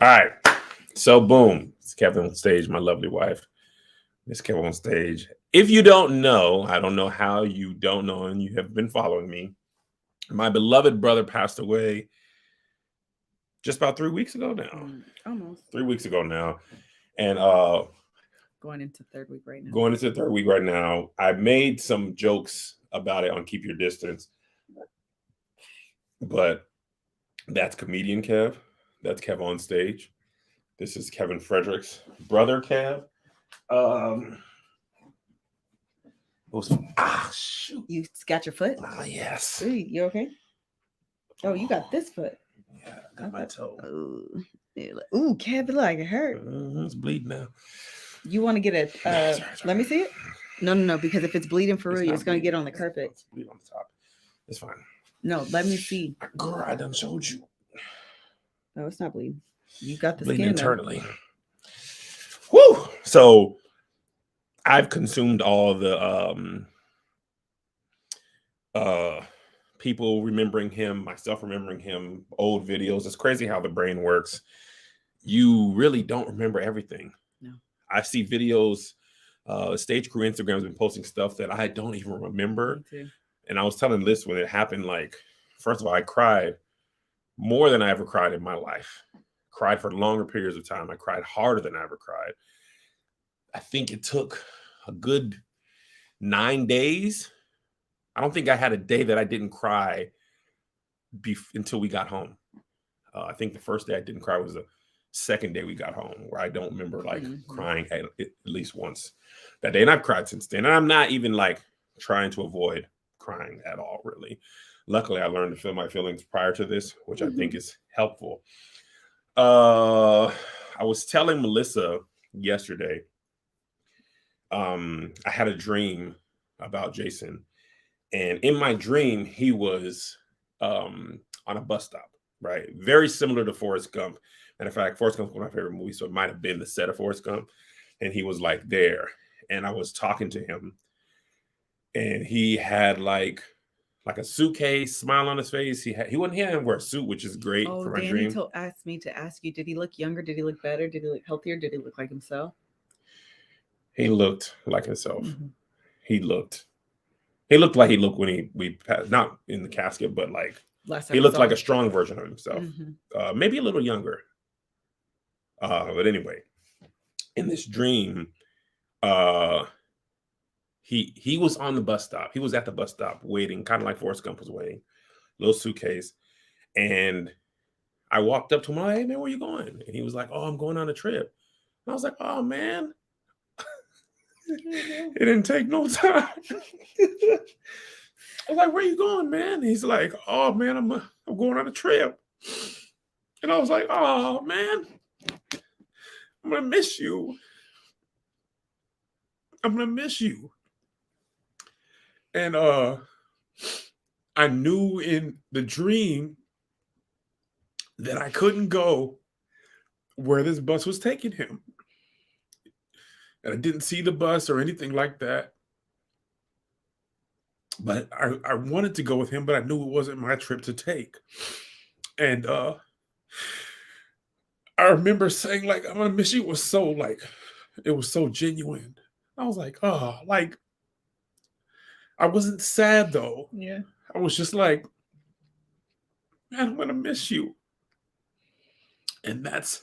All right. So boom. It's Kevin on stage, my lovely wife. Miss Kevin on stage. If you don't know, I don't know how you don't know, and you have been following me. My beloved brother passed away just about 3 weeks ago now. Almost 3 weeks ago now. And going into third week right now. going into the third week right now. I made some jokes about it on Keep Your Distance, but that's comedian Kev. That's Kev on stage. This is Kevin Frederick's brother Kev. Um, was, shoot. You got your foot? Yes. Ooh, you okay? Oh, you got this foot. Yeah, I got my toe. Ooh, Kev, it like it hurt. It's bleeding now. You want to get a? Sorry. Let me see it. No, because if it's bleeding for real, not it's gonna bleeding. get on the carpet. It's bleed on the top. It's fine. No, let me see. Girl, I done showed you. No, it's not bleeding. You got the Bleeding skin internally. Woo! So I've consumed all the people remembering him, myself remembering him, old videos. It's crazy how the brain works. You really don't remember everything. No. I see videos, stage crew Instagram has been posting stuff that I don't even remember. And I was telling Liz when it happened, like, first of all, I cried more than I ever cried in my life. Cried for longer periods of time. I cried harder than I ever cried. I think it took a good 9 days. I don't think I had a day that I didn't cry until we got home. I think the first day I didn't cry was the second day we got home, where I don't remember crying at least once that day. And I've cried since then. And I'm not even like trying to avoid crying at all, really. Luckily, I learned to feel my feelings prior to this, which I think is helpful. I was telling Melissa yesterday, I had a dream about Jason. And in my dream, he was on a bus stop, right? Very similar to Forrest Gump. Matter of fact, Forrest Gump was one of my favorite movies, so it might have been the set of Forrest Gump. And he was like there. And I was talking to him. And he had like a suitcase, smile on his face. He didn't wear a suit, which is great for my dream. Danny asked me to ask you, did he look younger? Did he look better? Did he look healthier? Did he look like himself? He looked like himself. He looked like he looked when we passed, not in the casket, but like he looked like a strong version of himself. Maybe a little younger. But anyway, in this dream, he was on the bus stop. He was at the bus stop waiting, kind of like Forrest Gump was waiting, little suitcase. And I walked up to him, like, hey man, where you going? And he was like, oh, I'm going on a trip. And I was like, oh man, it didn't take no time. I was like, where you going, man? And he's like, oh man, I'm going on a trip. And I was like, oh man, I'm gonna miss you. I'm gonna miss you. And I knew in the dream that I couldn't go where this bus was taking him. And I didn't see the bus or anything like that. But I wanted to go with him, but I knew it wasn't my trip to take. And I remember saying, like, I'm gonna miss you. It was so genuine. I was like, oh, like, I wasn't sad though. Yeah. I was just like, man, I'm gonna miss you. And that's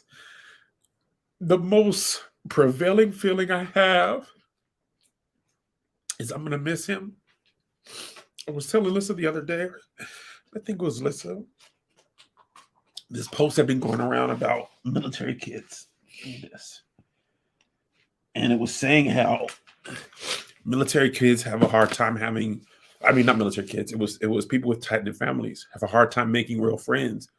the most prevailing feeling I have, is I'm gonna miss him. I was telling Lissa the other day, I think it was Lissa, this post had been going around about military kids. And it was saying how military kids have a hard time having, I mean, not military kids, it was people with tight-knit families have a hard time making real friends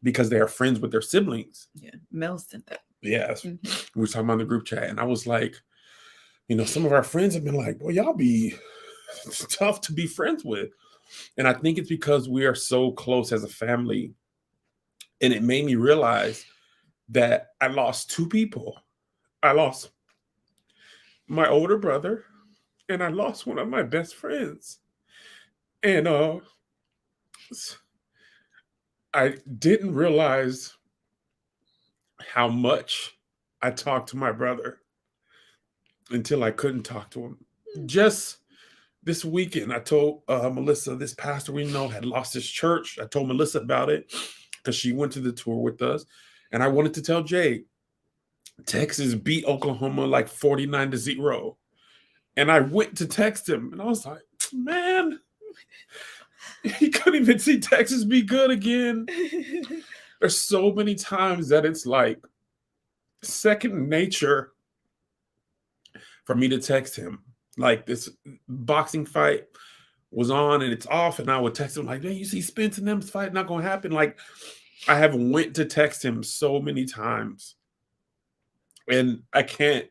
because they are friends with their siblings. Yeah, Mel sent that. Yes. We were talking about in the group chat, and I was like, some of our friends have been like, well, y'all be tough to be friends with. And I think it's because we are so close as a family. And it made me realize that I lost two people. I lost my older brother, and I lost one of my best friends. And I didn't realize how much I talked to my brother until I couldn't talk to him. Just this weekend, I told Melissa, this pastor we know had lost his church. I told Melissa about it because she went to the tour with us. And I wanted to tell Jay, Texas beat Oklahoma like 49-0. And I went to text him and I was like, man, he couldn't even see Texas be good again. There's so many times that it's like second nature for me to text him. Like this boxing fight was on and it's off, and I would text him like, man, you see Spence and them's fight not gonna happen. Like I have went to text him so many times and I can't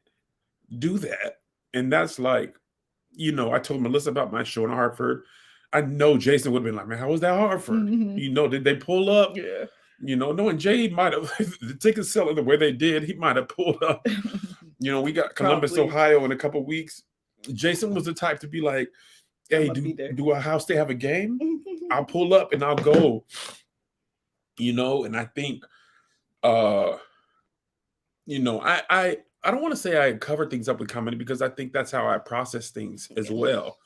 do that. And that's like, you know, I told Melissa about my show in Hartford. I know Jason would have been like, man, how was that Hartford? Mhm. You know, did they pull up? Yeah. You know, knowing Jay might have, the tickets selling the way they did, he might have pulled up. You know, we got Columbus, Probably. Ohio in a couple weeks. Jason was the type to be like, hey, I'ma be there. do Ohio State have a game? I'll pull up and I'll go. You know, and I think, you know, I don't want to say I cover things up with comedy because I think that's how I process things as well.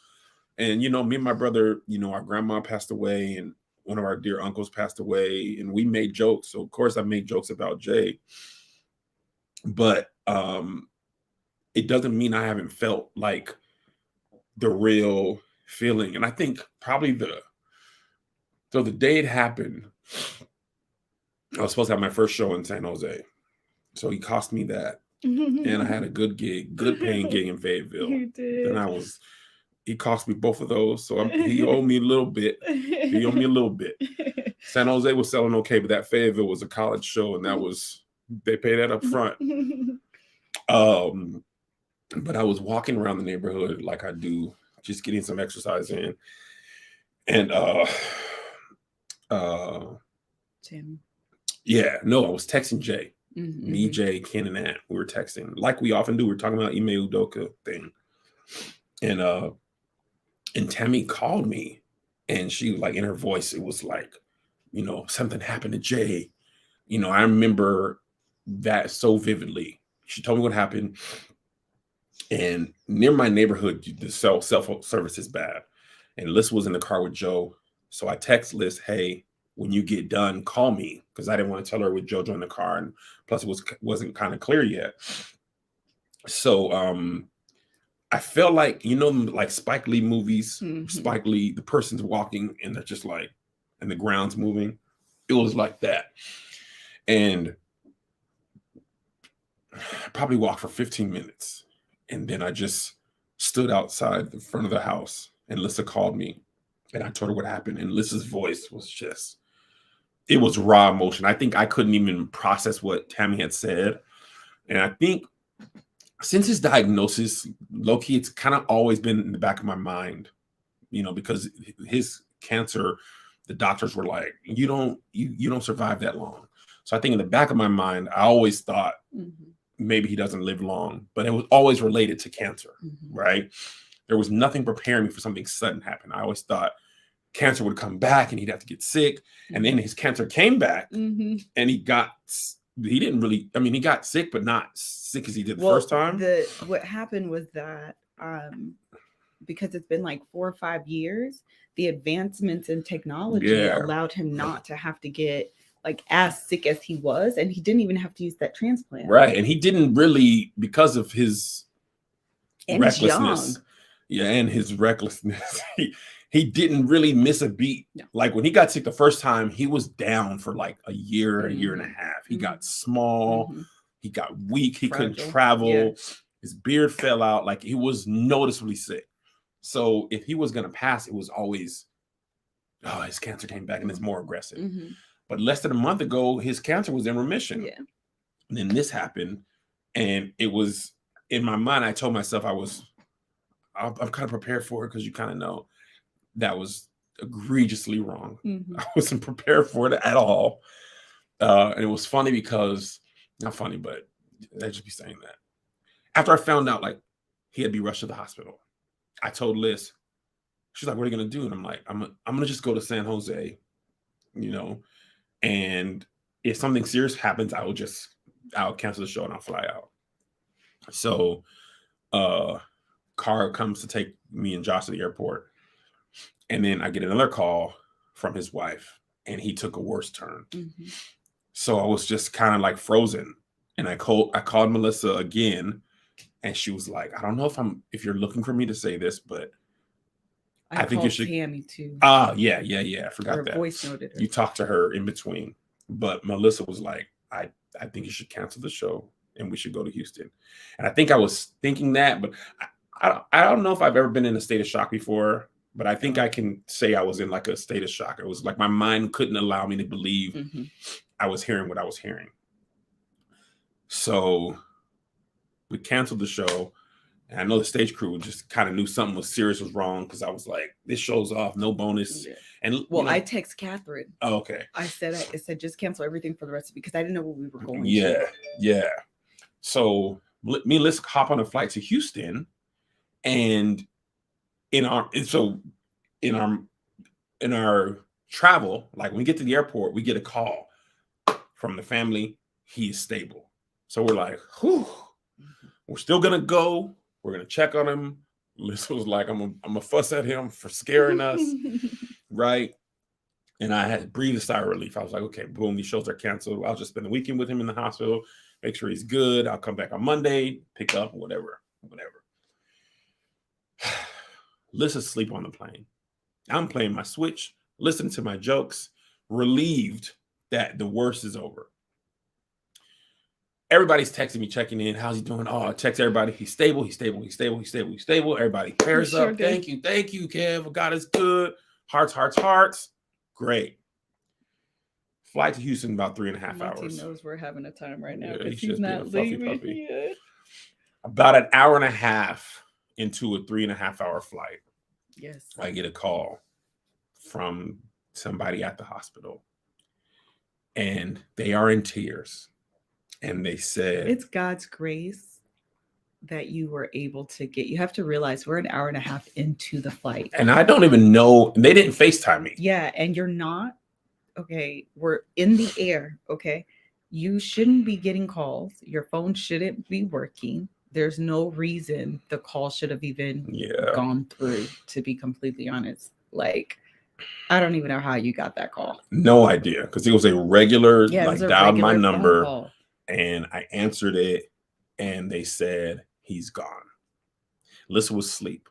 And, you know, me and my brother, you know, our grandma passed away and one of our dear uncles passed away and we made jokes. So of course I made jokes about Jay, but it doesn't mean I haven't felt like the real feeling. And I think probably the day it happened, I was supposed to have my first show in San Jose. So he cost me that. And I had a good gig, good paying gig in Fayetteville. You did. And he cost me both of those. So he owed me a little bit. He owed me a little bit. San Jose was selling okay, but that Fayetteville was a college show, and they paid that up front. But I was walking around the neighborhood like I do, just getting some exercise in. And Tim. yeah, no, I was texting Jay. Mm-hmm. Me, Jay, Ken, and Nat. We were texting like we often do. We're talking about Ime Udoka thing. And Tammy called me and she like in her voice, it was like, you know, something happened to Jay. You know, I remember that so vividly. She told me what happened. And near my neighborhood, the cell phone service is bad. And Liz was in the car with Joe. So I text Liz, hey, when you get done, call me. Because I didn't want to tell her with JoJo in the car. And plus it wasn't kind of clear yet. So I felt like, you know, like Spike Lee movies, Spike Lee, the person's walking and they're just like, and the ground's moving. It was like that. And I probably walked for 15 minutes. And then I just stood outside the front of the house and Lissa called me and I told her what happened. And Lissa's voice was just, it was raw emotion. I think I couldn't even process what Tammy had said. And I think since his diagnosis, low-key, it's kind of always been in the back of my mind, you know, because his cancer, the doctors were like, you don't survive that long. So I think in the back of my mind, I always thought maybe he doesn't live long, but it was always related to cancer, right? There was nothing preparing me for something sudden happen. I always thought cancer would come back and he'd have to get sick. And then his cancer came back and he got sick, but not sick as he did the first time. What happened was that because it's been like 4 or 5 years, the advancements in technology allowed him not to have to get like as sick as he was, and he didn't even have to use that transplant. Right, and he didn't really, because of his recklessness. Yeah, and his recklessness, he didn't really miss a beat. No. Like when he got sick the first time, he was down for like a year and a half. He got small, he got weak, he couldn't travel, his beard fell out, like he was noticeably sick. So if he was gonna pass, it was always, oh, his cancer came back and it's more aggressive. But less than a month ago, his cancer was in remission. Yeah. And then this happened, and it was in my mind. I told myself I'm kind of prepared for it because you kind of know that was egregiously wrong. I wasn't prepared for it at all. And it was funny because, not funny, but I'd just be saying that. After I found out, like, he had to be rushed to the hospital, I told Liz, she's like, what are you going to do? And I'm like, I'm going to just go to San Jose, you know, and if something serious happens, I will just I'll cancel the show and I'll fly out. So car comes to take me and Josh to the airport. And then I get another call from his wife, and he took a worse turn. Mm-hmm. So I was just kind of like frozen. And I called Melissa again, and she was like, I don't know if you're looking for me to say this, but I think you should. Tammy too. Yeah. I forgot that. Voice noted her. You talked to her in between, but Melissa was like, I think you should cancel the show and we should go to Houston. And I think I was thinking that, but I don't know if I've ever been in a state of shock before, but I think I can say I was in like a state of shock. It was like my mind couldn't allow me to believe I was hearing what I was hearing. So we canceled the show. And I know the stage crew just kind of knew something was serious was wrong, because I was like, this show's off, no bonus. Yeah. And I text Catherine. Oh, okay. I said just cancel everything for the rest of it, because I didn't know where we were going. Yeah. So me and Liz hop on a flight to Houston, and in our travel, like when we get to the airport, we get a call from the family. He is stable. So we're like, whew, we're still gonna go. We're gonna check on him. Liz was like, I'm gonna fuss at him for scaring us, right? And I had to breathe a sigh of relief. I was like, okay, boom, these shows are canceled. I'll just spend the weekend with him in the hospital, make sure he's good. I'll come back on Monday, pick up, whatever. Liz is asleep on the plane. I'm playing my Switch, listening to my jokes, relieved that the worst is over. Everybody's texting me, checking in. How's he doing? Oh, I text everybody. He's stable. Everybody pairs up. Thank you, Kev. God is good. Hearts. Great. Flight to Houston about 3.5 hours. He knows we're having a time right now because he's not leaving. About an hour and a half into a 3.5 hour flight. Yes. I get a call from somebody at the hospital, and they are in tears. And they said, it's God's grace that you were able to get. You have to realize we're an hour and a half into the flight. And I don't even know. They didn't FaceTime me. Yeah. And you're not. Okay. We're in the air. Okay. You shouldn't be getting calls. Your phone shouldn't be working. There's no reason the call should have even gone through, to be completely honest. Like, I don't even know how you got that call. No idea. Because it was a regular, dialed my number. And I answered it, and they said, he's gone. Alyssa was asleep.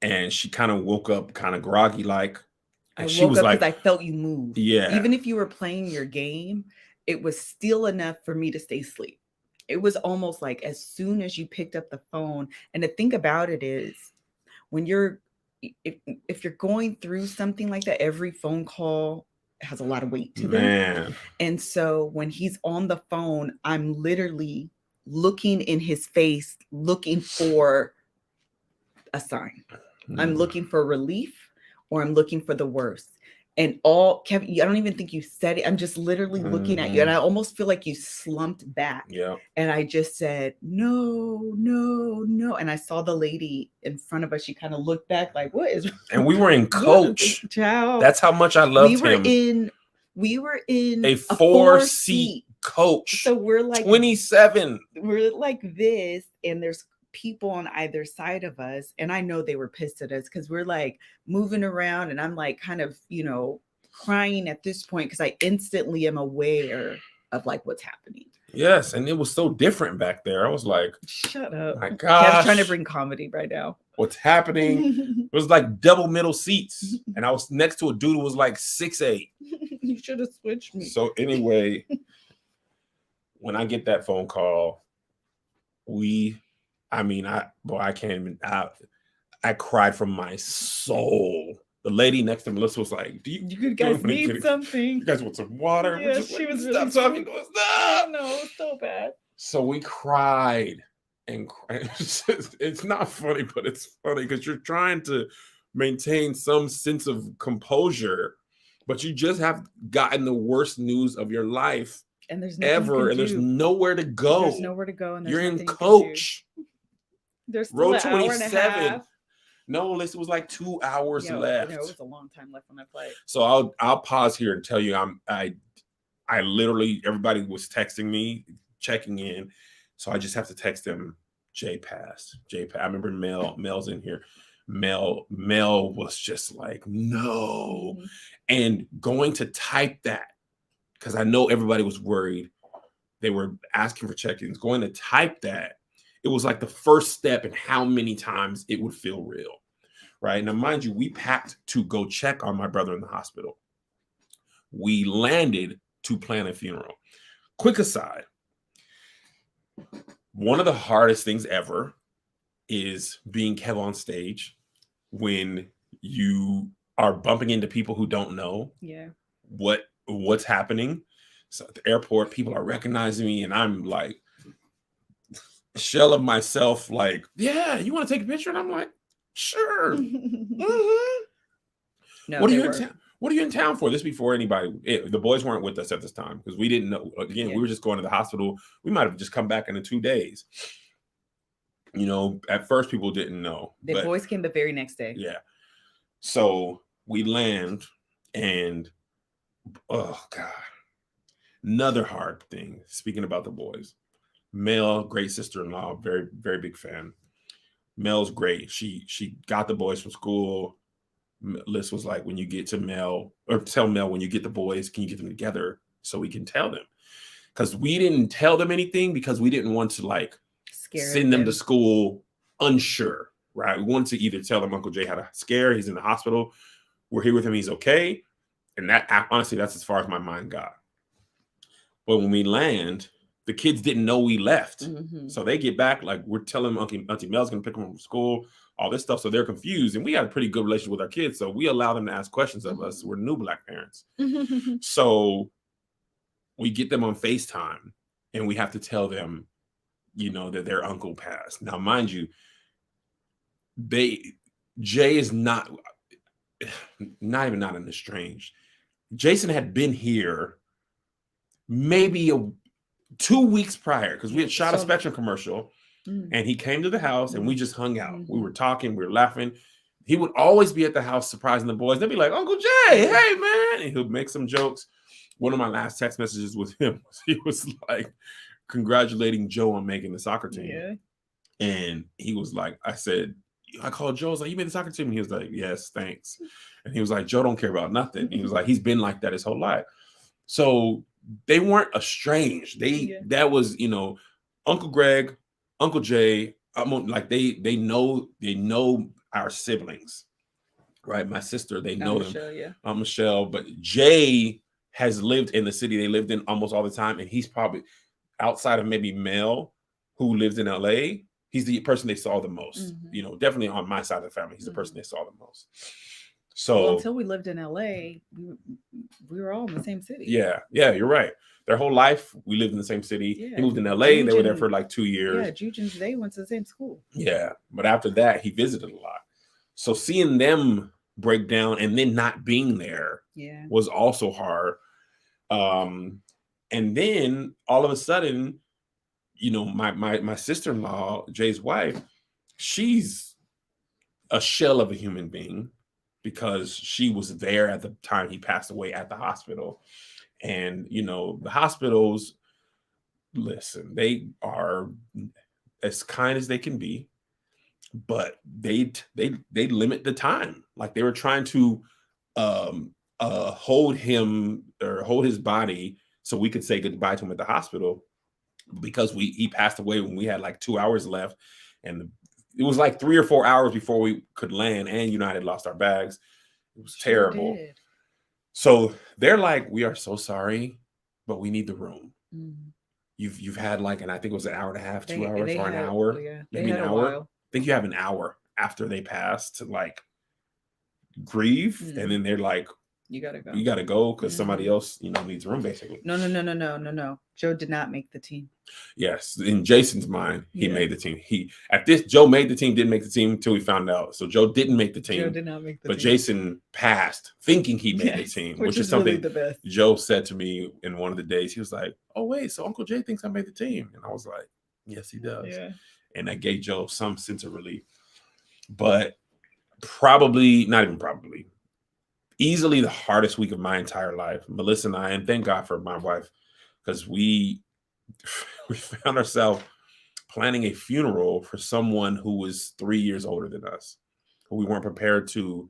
And she kind of woke up kind of groggy like. And she was like, because I felt you move. Yeah. Even if you were playing your game, it was still enough for me to stay asleep. It was almost like as soon as you picked up the phone. And the thing about it is, when if you're going through something like that, every phone call has a lot of weight to them. And so when he's on the phone, I'm literally looking in his face, looking for a sign. I'm looking for relief, or I'm looking for the worst. And Kevin, I don't even think you said it. I'm just literally looking at you. And I almost feel like you slumped back. Yeah. And I just said, no. And I saw the lady in front of us. She kind of looked back like, what is wrong? And we were in coach. That's how much I loved him. We were in a four-seat coach. So we're like 27. We're like this, and there's people on either side of us. And I know they were pissed at us because we're like moving around, and I'm like kind of, crying at this point because I instantly am aware of like what's happening. Yes, and it was so different back there. I was like, shut up. My gosh. I was trying to bring comedy right now. What's happening? It was like double middle seats. And I was next to a dude who was like 6'8". You should have switched me. So anyway, when I get that phone call, I can't even, I cried from my soul. The lady next to Melissa was like, do you guys need something? You guys want some water? Yeah, she was really talking to us. Stop! No, it's so bad. So we cried and cried. It's not funny, but it's funny because you're trying to maintain some sense of composure, but you just have gotten the worst news of your life and there's ever, and there's nowhere to go. There's nowhere to go, and you're in coach. There's still row an 27. No, Alyssa, was like 2 hours left. No, it was a long time left on that flight. So I'll pause here and tell you I I literally, everybody was texting me, checking in. So I just have to text them, Jay passed. I remember Mel's in here. Mel was just like, no. Mhm. And going to type that, because I know everybody was worried. They were asking for check-ins. Going to type that, it was like the first step in how many times it would feel real. Right. Now, mind you, we packed to go check on my brother in the hospital. We landed to plan a funeral. Quick aside, one of the hardest things ever is being Kev on stage when you are bumping into people who don't know what's happening. So at the airport, people are recognizing me, and I'm like, shell of myself, like, yeah, you want to take a picture? And I'm like, sure. Mm-hmm. No, what are you in town for? This before anybody, the boys weren't with us at this time because we didn't know. Again, we were just going to the hospital. We might have just come back in 2 days. You know, at first people didn't know. The boys came the very next day. Yeah. So we land, and oh God, another hard thing. Speaking about the boys, Mel, great sister-in-law, very, very big fan. Mel's great. She got the boys from school. Liz was like, when you get to Mel, or tell Mel when you get the boys, can you get them together so we can tell them? Because we didn't tell them anything because we didn't want to like send them to school unsure, right? We wanted to either tell them Uncle Jay had a scare, he's in the hospital, we're here with him, he's okay. And that, honestly, that's as far as my mind got. But when we land, the kids didn't know we left. Mm-hmm. So they get back, like we're telling Auntie Mel's gonna pick them up from school, all this stuff. So they're confused. And we had a pretty good relationship with our kids. So we allow them to ask questions of us. We're new Black parents. So we get them on FaceTime and we have to tell them, you know, that their uncle passed. Now, mind you, Jay is not even not an estranged. Jason had been here maybe 2 weeks prior because we had shot a Spectrum commercial and he came to the house and we just hung out. We were talking, we were laughing. He would always be at the house surprising the boys. They'd be like, Uncle Jay, hey, man. And he'll make some jokes. One of my last text messages with him, he was like congratulating Joe on making the soccer team. Yeah. And he was like, I called Joe. I was like, you made the soccer team? And he was like, yes, thanks. And he was like, Joe don't care about nothing. He was like, he's been like that his whole life. So they weren't estranged. That was, you know, Uncle Greg, Uncle Jay, like they know our siblings, right? My sister, they know them. I'm Michelle, but Jay has lived in the city they lived in almost all the time. And he's probably outside of maybe Mel, who lives in LA. He's the person they saw the most, you know, definitely on my side of the family. He's the person they saw the most. So until we lived in LA, we were all in the same city. Yeah, you're right. Their whole life, we lived in the same city. Yeah. He moved in LA. They were there for like 2 years. Yeah, Juge and they went to the same school. Yeah, but after that, he visited a lot. So seeing them break down and then not being there was also hard. And then all of a sudden, you know, my sister-in-law, Jay's wife, she's a shell of a human being because she was there at the time he passed away at the hospital. And, you know, the hospitals, listen, they are as kind as they can be, but they limit the time. Like they were trying to hold him or hold his body so we could say goodbye to him at the hospital because he passed away when we had like 2 hours left. And it was like 3 or 4 hours before we could land, and United lost our bags. It was terrible. So they're like, we are so sorry, but we need the room. You've had like, and I think it was an hour and a half, 2 hours, or an hour, maybe an hour. I think you have an hour after they passed to like grieve, and then they're like, you gotta go because somebody else, you know, needs room basically. No. Joe did not make the team. Yes, in Jason's mind, he made the team. Joe made the team, didn't make the team until we found out. So Joe didn't make the team. Joe did not make the team. But Jason passed thinking he made the team, which is something really the best. Joe said to me in one of the days. He was like, "Oh wait, so Uncle Jay thinks I made the team," and I was like, "Yes, he does." Yeah. And that gave Joe some sense of relief. But not even probably. easily the hardest week of my entire life. Melissa and I, and thank God for my wife, because we found ourselves planning a funeral for someone who was 3 years older than us, who we weren't prepared to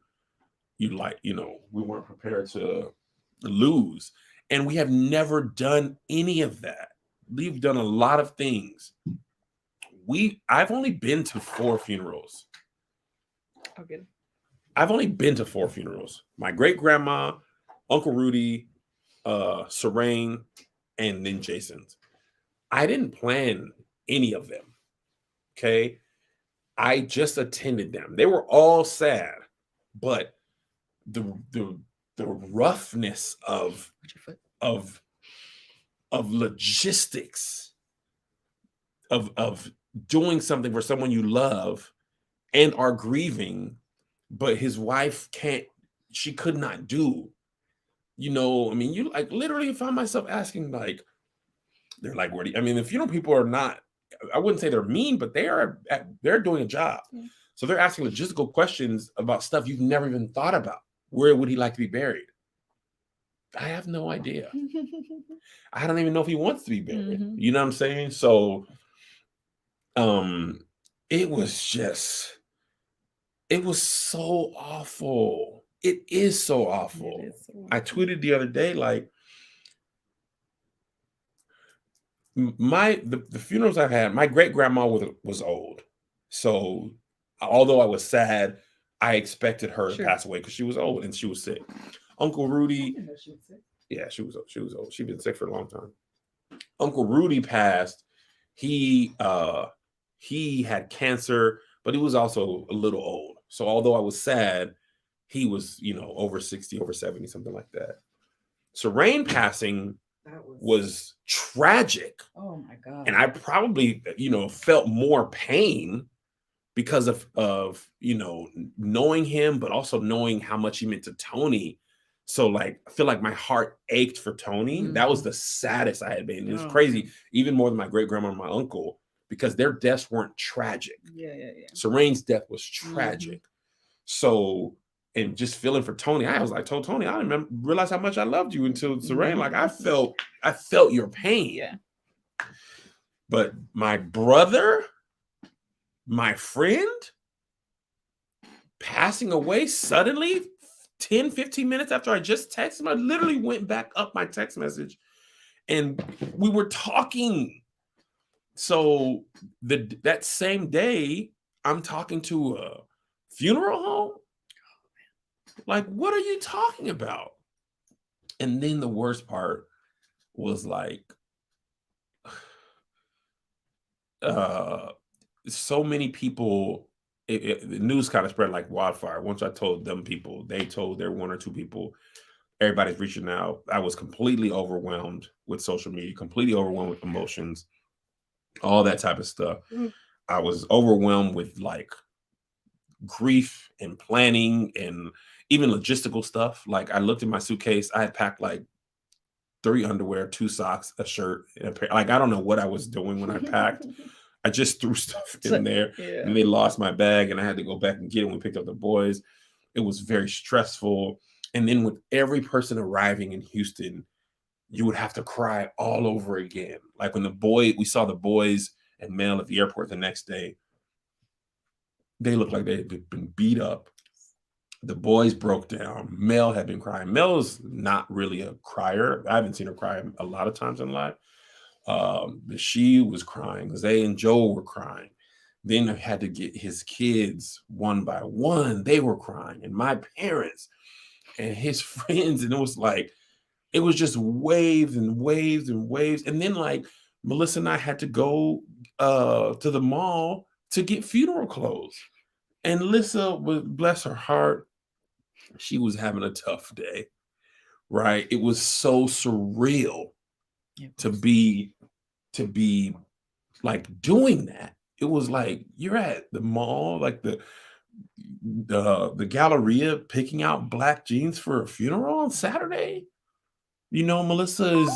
we weren't prepared to lose. And we have never done any of that. We've done a lot of things. I've only been to 4 funerals. Okay. I've only been to 4 funerals. My great grandma, Uncle Rudy, Serene, and then Jason's. I didn't plan any of them. Okay. I just attended them. They were all sad, but the roughness of logistics of doing something for someone you love and are grieving, but his wife she could not do. I mean, you like literally found myself asking, like, they're like, the funeral people are not, I wouldn't say they're mean, but they're doing a job. Yeah. So they're asking logistical questions about stuff you've never even thought about. Where would he like to be buried? I have no idea. I don't even know if he wants to be buried. Mm-hmm. You know what I'm saying? So it was so awful. It is so awful. I tweeted the other day, like, the funerals I've had, my great grandma was old. So although I was sad, I expected her to pass away because she was old and she was sick. Uncle Rudy, she was sick. Yeah, she was old. She'd been sick for a long time. Uncle Rudy passed. He had cancer, but he was also a little old. So although I was sad, he was, over 60, over 70, something like that. Serene passing was tragic. Oh my God. And I probably, felt more pain because of knowing him, but also knowing how much he meant to Tony. So like, I feel like my heart ached for Tony. Mm-hmm. That was the saddest I had been. It was crazy, even more than my great grandma and my uncle, because their deaths weren't tragic. Yeah. Serene's death was tragic. Mm-hmm. So, and just feeling for Tony, I was like, told Tony, I didn't realize how much I loved you until Serene. Mm-hmm. Like I felt your pain. Yeah. But my brother, my friend, passing away suddenly 10, 15 minutes after I just texted him, I literally went back up my text message and we were talking. So that same day, I'm talking to a funeral home. Like, what are you talking about? And then the worst part was like, so many people, the news kind of spread like wildfire. Once I told them people, they told their 1 or 2 people, everybody's reaching out. I was completely overwhelmed with social media, completely overwhelmed with emotions, all that type of stuff. Mm. I was overwhelmed with like grief and planning and even logistical stuff. Like I looked in my suitcase, I had packed like 3 underwear, 2 socks, a shirt, and a pair. Like, I don't know what I was doing when I packed. I just threw stuff in there and they lost my bag and I had to go back and get it when we picked up the boys. It was very stressful. And then with every person arriving in Houston, you would have to cry all over again. Like when we saw the boys and Mel at the airport the next day, they looked like they had been beat up. The boys broke down. Mel had been crying. Mel's not really a crier. I haven't seen her cry a lot of times in life. But she was crying. Zay and Joel were crying. Then I had to get his kids one by one. They were crying. And my parents and his friends. And it was just waves and waves and waves. And then like Melissa and I had to go to the mall to get funeral clothes. And Lissa, bless her heart, she was having a tough day, right? It was so surreal to be like doing that. It was like you're at the mall, like the Galleria, picking out black jeans for a funeral on Saturday. Melissa is,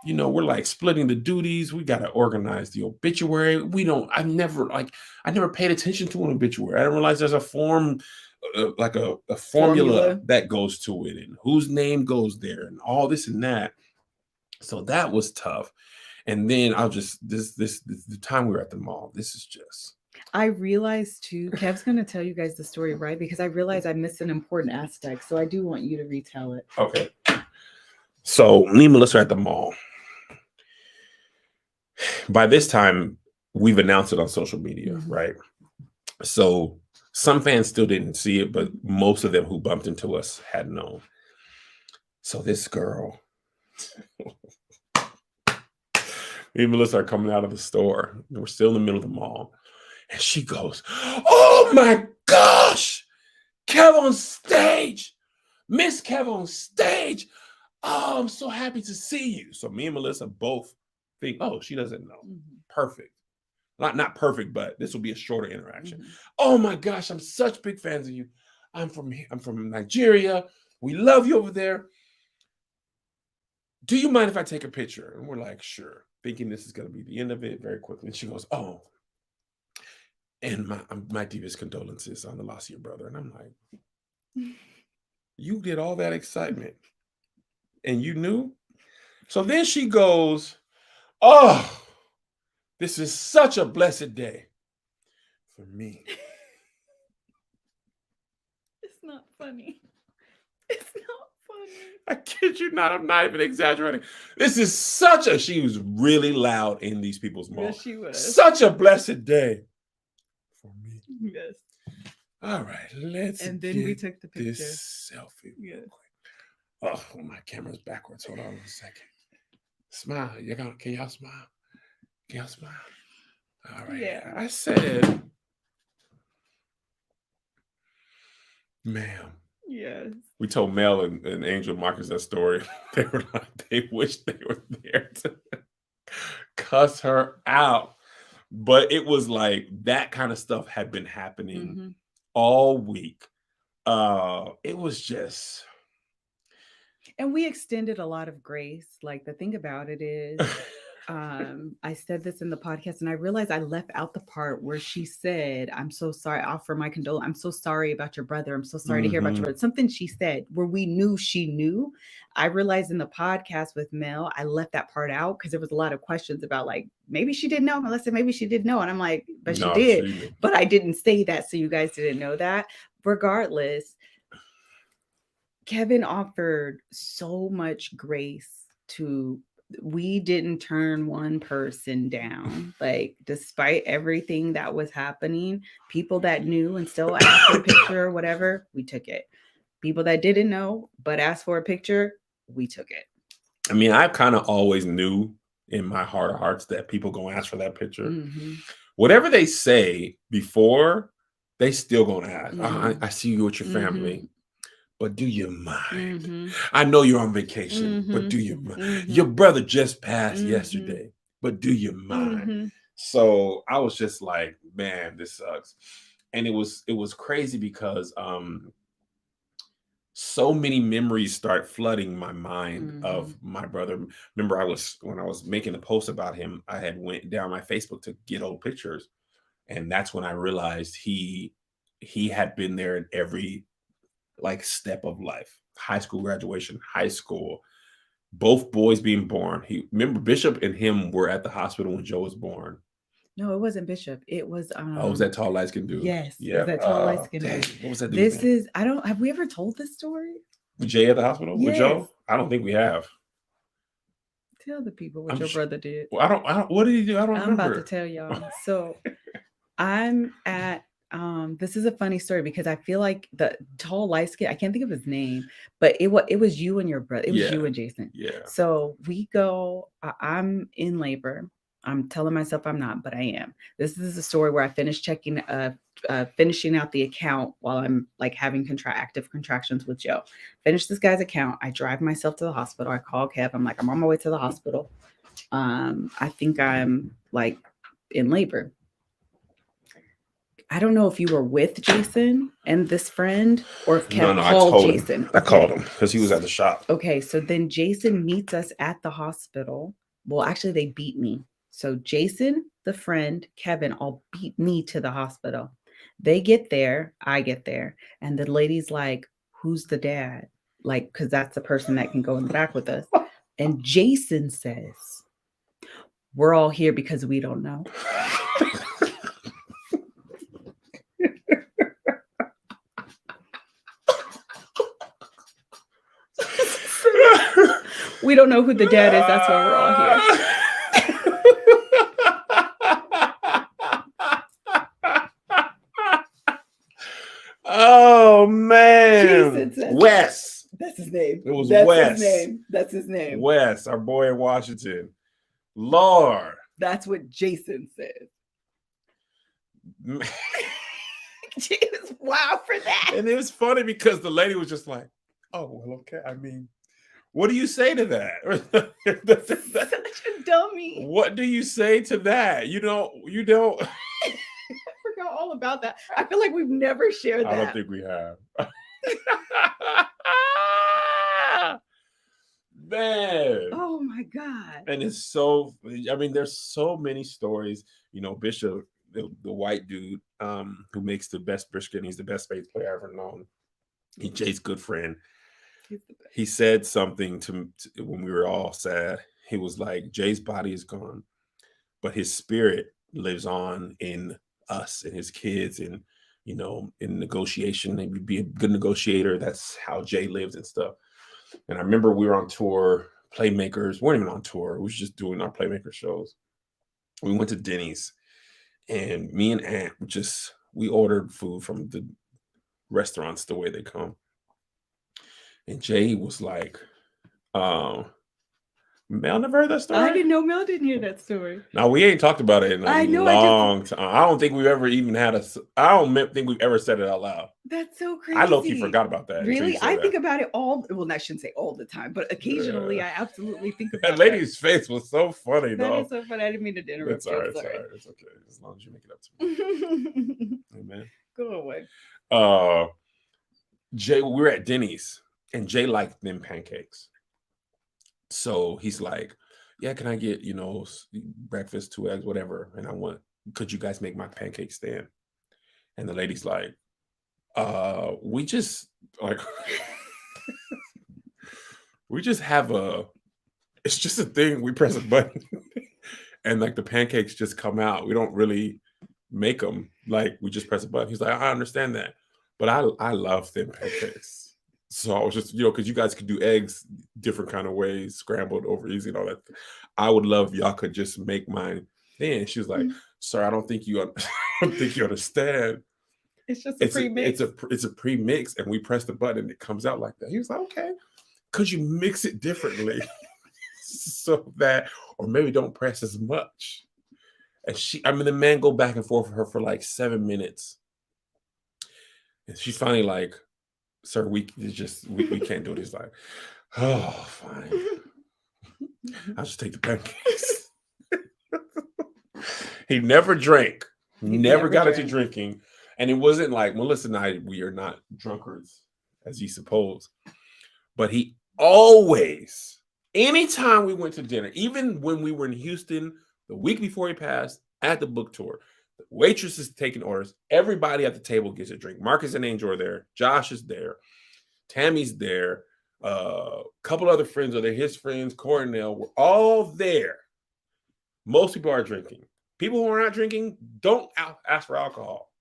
we're like splitting the duties. We got to organize the obituary. I never paid attention to an obituary. I didn't realize there's a form a formula that goes to it and whose name goes there and all this and that. So that was tough. And then I'll just the time we were at the mall. This is just. I realized too. Kev's gonna tell you guys the story, right? Because I realized I missed an important aspect. So I do want you to retell it. Okay. So me and Melissa are at the mall. By this time, we've announced it on social media, right? So some fans still didn't see it, but most of them who bumped into us had known. So this girl, me and Melissa are coming out of the store. We're still in the middle of the mall. And she goes, "Oh my gosh, Kev on stage. Miss Kev on stage. Oh, I'm so happy to see you." So me and Melissa both think, oh, she doesn't know. Perfect. Not perfect, but this will be a shorter interaction. "Oh my gosh, I'm such big fans of you. I'm from Nigeria. We love you over there. Do you mind if I take a picture?" And we're like, sure, thinking this is going to be the end of it very quickly. And she goes, "Oh, and my deepest condolences on the loss of your brother." And I'm like, you did all that excitement and you knew? So then she goes, "Oh, this is such a blessed day for me." It's not funny. It's not funny. I kid you not. I'm not even exaggerating. This is she was really loud in these people's mall. Yes, she was. Such a blessed day for me. Yes. All right, and then we took the picture. This selfie. Yes. Oh, my camera's backwards. Hold on a second. Smile. Can y'all smile? Can y'all smile? All right. Yeah. I said, ma'am. Yes. We told Mel and Angel Marcus that story. They were like, they wished they were there to cuss her out. But it was like that kind of stuff had been happening all week. It was just. And we extended a lot of grace. Like the thing about it is, I said this in the podcast and I realized I left out the part where she said, "I'm so sorry. I offer my condolence. I'm so sorry about your brother. I'm so sorry to hear about your brother." Something she said where we knew she knew. I realized in the podcast with Mel, I left that part out because there was a lot of questions about like, maybe she didn't know. Melissa, maybe she didn't know. And I'm like, but she did. But I didn't say that. So you guys didn't know that. Regardless, Kevin offered so much grace to. We didn't turn one person down. Like, despite everything that was happening, people that knew and still asked for a picture or whatever, we took it. People that didn't know but asked for a picture, we took it. I mean, I kind of always knew in my heart of hearts that people gonna ask for that picture. Whatever they say before, they still gonna ask. I see you with your family. But do you mind? I know you're on vacation, but do you mind? Your brother just passed yesterday, but do you mind? So I was just like, man, this sucks. And it was crazy because so many memories start flooding my mind of my brother. Remember, when I was making a post about him, I had went down my Facebook to get old pictures. And that's when I realized he had been there in every like step of life. High school graduation, high school, both boys being born. Remember Bishop and him were at the hospital when Joe was born. No, it wasn't Bishop. It was oh, was that tall light skin dude? Yes. Yeah. Was that tall light skin dude. What was that dude? Have we ever told this story? With Jay at the hospital? Yes. With Joe? I don't think we have. Tell the people what your brother did. Well, I don't what did he do? I don't remember. I'm about to tell y'all. So I'm at this is a funny story because I feel like the tall light skin, I can't think of his name, but it was you and your brother. It was you and Jason. Yeah. So we go, I'm in labor. I'm telling myself I'm not, but I am. This is a story where I finished finishing out the account while I'm like having active contractions with Joe. Finish this guy's account. I drive myself to the hospital. I call Kev. I'm like, I'm on my way to the hospital. I think I'm like in labor. I don't know if you were with Jason and this friend or if Kev called Jason. I called him because he was at the shop. Okay, so then Jason meets us at the hospital. Well, actually, they beat me. So Jason, the friend, Kevin all beat me to the hospital. They get there, I get there, and the lady's like, "Who's the dad?" Like, because that's the person that can go in the back with us. And Jason says, "We're all here because we don't know." We don't know who the dad is. That's why we're all here. Oh man, Wes. That's his name. It was Wes. His name. That's his name. Wes, our boy in Washington. Lord. That's what Jason said. She was wild for that. And it was funny because the lady was just like, "Oh, well, okay. I mean, what do you say to that?" Such a dummy. What do you say to that? You don't. I forgot all about that. I feel like we've never shared that. I don't think we have. Man. Oh my God. And it's so, I mean, there's so many stories. You know, Bishop, the white dude who makes the best brisket, he's the best bass player I've ever known. He's Jay's good friend. He said something to when we were all sad. He was like, Jay's body is gone, but his spirit lives on in us and his kids, and you know, in negotiation, maybe be a good negotiator. That's how Jay lived and stuff. And I remember we were on tour, Playmakers, we weren't even on tour, we was just doing our Playmaker shows. We went to Denny's, and me and Aunt we ordered food from the restaurants the way they come. And Jay was like, Mel never heard that story? I didn't know Mel didn't hear that story. No, we ain't talked about it in a long time. I don't think we've ever even I don't think we've ever said it out loud. That's so crazy. I low-key forgot about that. Really? I think about it I shouldn't say all the time, but occasionally I absolutely think about that lady's face was so funny, though. That is so funny. I didn't mean to interrupt. It's all right. It's okay. As long as you make it up to me. Amen. Go away. Jay, we were at Denny's, and Jay liked them pancakes. So he's like, yeah, can I get, you know, breakfast, 2 eggs, whatever. And could you guys make my pancake stand? And the lady's like, we just have it's just a thing. We press a button and like the pancakes just come out. We don't really make them. Like we just press a button. He's like, I understand that, but I love thin pancakes. So I was just, you know, because you guys could do eggs different kind of ways, scrambled over easy and all that. I would love y'all could just make mine thin. She was like, sir, I don't think you understand. It's just a pre-mix. It's a pre-mix, and we press the button and it comes out like that. He was like, okay, could you mix it differently so that, or maybe don't press as much. And the man go back and forth with her for like 7 minutes. And she's finally like, sir, we can't do this. Like, oh, fine. I'll just take the pancakes. He never drank. Never got into drinking. And it wasn't like Melissa and I, we are not drunkards, as you suppose. But he always, anytime we went to dinner, even when we were in Houston the week before he passed at the book tour, the waitress is taking orders. Everybody at the table gets a drink. Marcus and Angel are there. Josh is there. Tammy's there. A couple other friends are there. His friends, Cornell, we're all there. Most people are drinking. People who are not drinking don't ask for alcohol.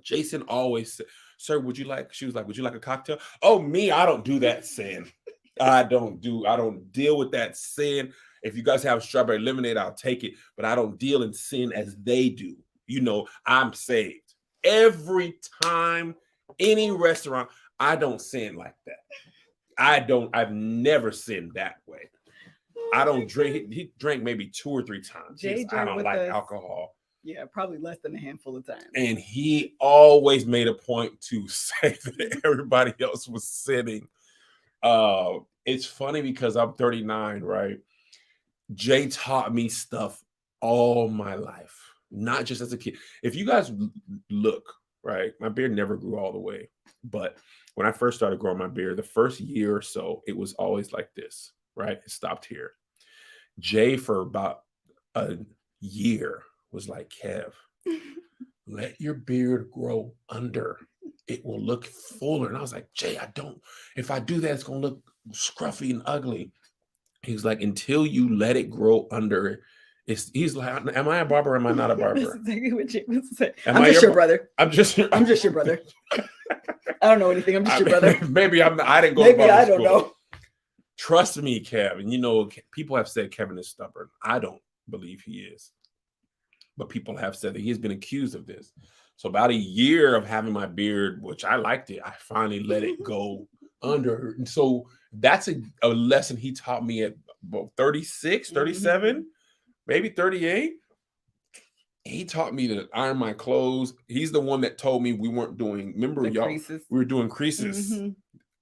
Jason always said, sir, she was like, would you like a cocktail? Oh, me, I don't do that sin. I don't deal with that sin. If you guys have strawberry lemonade, I'll take it, but I don't deal in sin as they do. You know, I'm saved. Every time, any restaurant, I don't sin like that. I've never sinned that way. I don't drink. He drank maybe 2 or 3 times. I don't like alcohol. Yeah, probably less than a handful of times. And he always made a point to say that everybody else was sinning. It's funny because I'm 39, right? Jay taught me stuff all my life, not just as a kid. If you guys look, right, my beard never grew all the way. But when I first started growing my beard, the first year or so, it was always like this, right? It stopped here. Jay, for about a year, was like, Kev, let your beard grow under. It will look fuller. And I was like, Jay, if I do that, it's going to look scruffy and ugly. He's like, until you let it grow under, he's like, am I a barber or am I not a barber? That's exactly what James said. I'm just your brother. I'm just your brother. I don't know anything. I'm just your brother. Maybe I didn't go to barber school. Know. Trust me, Kevin. You know, people have said Kevin is stubborn. I don't believe he is. But people have said that he has been accused of this. So about a year of having my beard, which I liked it, I finally let it go under. And so that's a lesson he taught me at about 36, 37, maybe 38. He taught me to iron my clothes. He's the one that told me we weren't doing, remember, y'all, creases. We were doing creases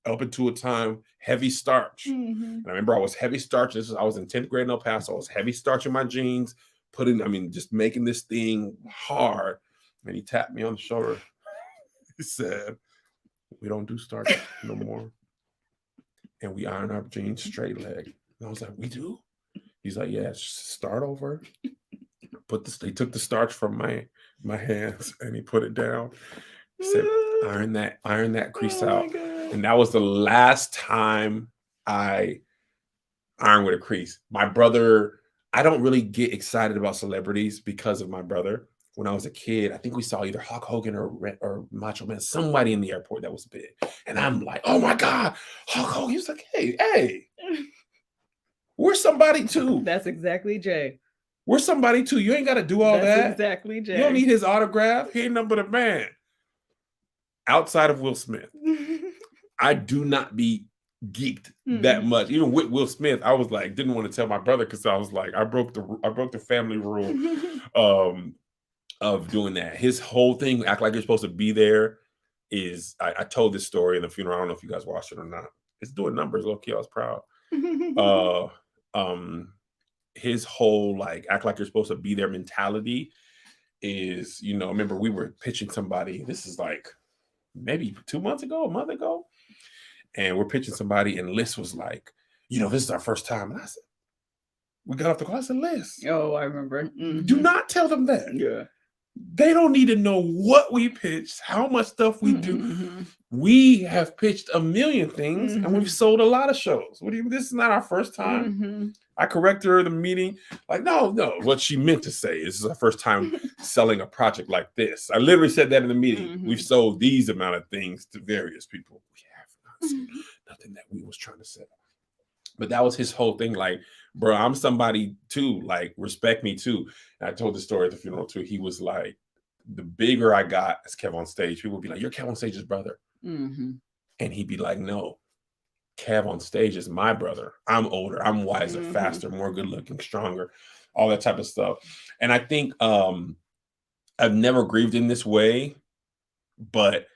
up until a time, heavy starch. And I remember I was heavy starch. I was in 10th grade in El Paso. I was heavy starch in my jeans, just making this thing hard. And he tapped me on the shoulder. He said, we don't do starch no more. And we iron our jeans straight leg. And I was like, we do? He's like, yeah, start over. He took the starch from my hands and he put it down. He said, iron that crease out. And that was the last time I ironed with a crease. My brother, I don't really get excited about celebrities because of my brother. When I was a kid, I think we saw either Hulk Hogan or Macho Man, somebody in the airport that was big. And I'm like, oh my God, Hulk Hogan. He was like, hey, we're somebody too. That's exactly Jay. We're somebody too. You ain't got to do all that. That's exactly Jay. You don't need his autograph. He ain't nothing but a man. Outside of Will Smith, I do not be geeked that much. Even with Will Smith, I was like, didn't want to tell my brother because I was like, I broke the family rule of doing that. His whole thing, act like you're supposed to be there, is I told this story in the funeral. I don't know if you guys watched it or not. It's doing numbers. Low-key, I was proud. His whole like act like you're supposed to be there mentality is, remember we were pitching somebody. This is like maybe 2 months ago, a month ago. And we're pitching somebody and Liz was like, this is our first time. And I said, we got off the call. I said, Liz. Oh, I remember. Do not tell them that. Yeah. They don't need to know what we pitched, how much stuff we do. We have pitched a million things and we've sold a lot of shows. This is not our first time. I corrected her in the meeting. Like, no. What she meant to say is this is our first time selling a project like this. I literally said that in the meeting. We've sold these amount of things to various people. We have not sold nothing that we was trying to sell. But that was his whole thing. Like, bro, I'm somebody too. Like, respect me too. And I told the story at the funeral too. He was like, the bigger I got as Kev on stage, people would be like, you're Kev on stage's brother. And he'd be like, no, Kev on stage is my brother. I'm older. I'm wiser, faster, more good looking, stronger, all that type of stuff. And I think I've never grieved in this way. But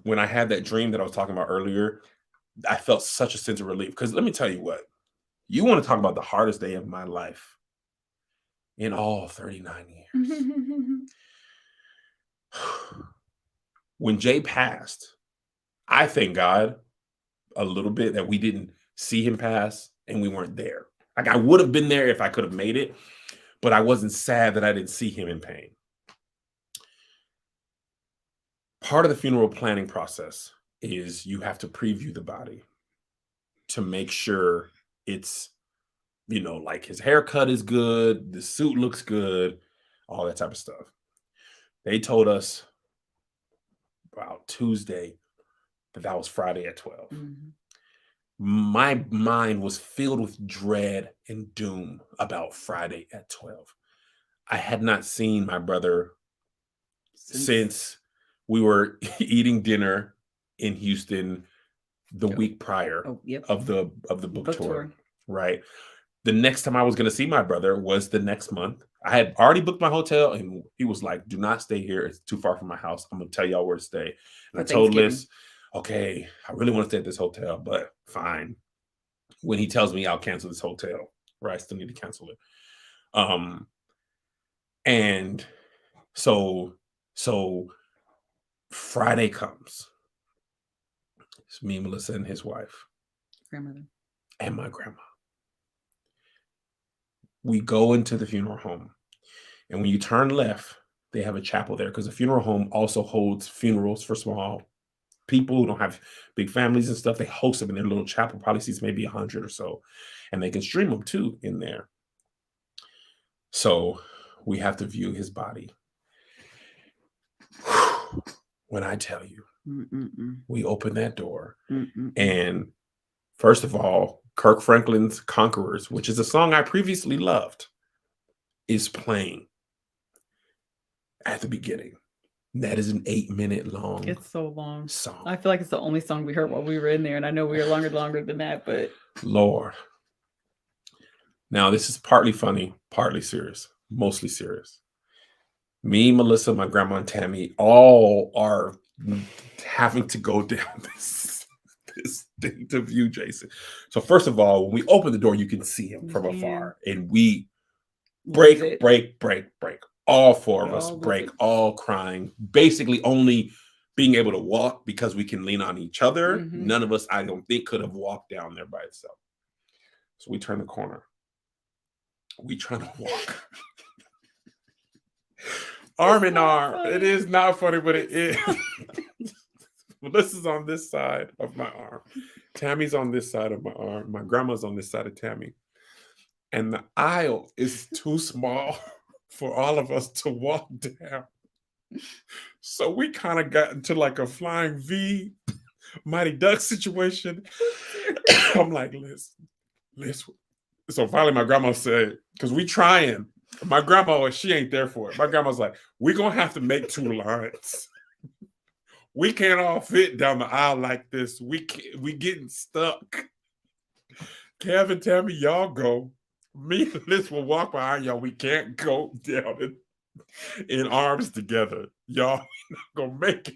when I had that dream that I was talking about earlier, I felt such a sense of relief. Because let me tell you what, you want to talk about the hardest day of my life in all 39 years. When Jay passed, I thank God a little bit that we didn't see him pass and we weren't there. Like, I would have been there if I could have made it, but I wasn't sad that I didn't see him in pain. Part of the funeral planning process is you have to preview the body to make sure it's, like his haircut is good, the suit looks good, all that type of stuff. They told us about Tuesday that was Friday at 12. My mind was filled with dread and doom about Friday at 12. I had not seen my brother since we were eating dinner in Houston the week prior of the book tour. Right. The next time I was going to see my brother was the next month. I had already booked my hotel and he was like, do not stay here. It's too far from my house. I'm going to tell y'all where to stay. And I told Liz, okay, I really want to stay at this hotel, but fine. When he tells me I'll cancel this hotel, right? I still need to cancel it. And so Friday comes. It's me, Melissa, and his wife. Grandmother. And my grandma. We go into the funeral home. And when you turn left, They have a chapel there because the funeral home also holds funerals for small people who don't have big families and stuff. They host them in their little chapel, probably seats maybe 100 or so, and they can stream them too in there. So we have to view his body. When I tell you, we open that door, and first of all, Kirk Franklin's Conquerors, which is a song I previously loved, is playing at the beginning. That is an 8-minute long. It's so long. Song. I feel like it's the only song we heard while we were in there, and I know we were longer than that, but Lord. Now this is partly funny, partly serious, mostly serious. Me, Melissa, my grandma, and Tammy all are having to go down this thing to view Jason. So first of all, when we open the door, you can see him from afar, and we break. All four of us break, all crying, basically only being able to walk because we can lean on each other. None of us, I don't think, could have walked down there by itself. So we turn the corner. We trying to walk. Arm in arm. It is not funny, but it is. Melissa's on this side of my arm. Tammy's on this side of my arm. My grandma's on this side of Tammy. And the aisle is too small for all of us to walk down. So we kind of got into like a flying V, Mighty Duck situation. I'm like, Liz. So finally my grandma said, because we trying. My grandma, she ain't there for it. My grandma's like, we're going to have to make 2 lines. We can't all fit down the aisle like this. We getting stuck. Kevin, Tammy, y'all go. Me and Liz will walk behind y'all. We can't go down in arms together. Y'all not gonna make it.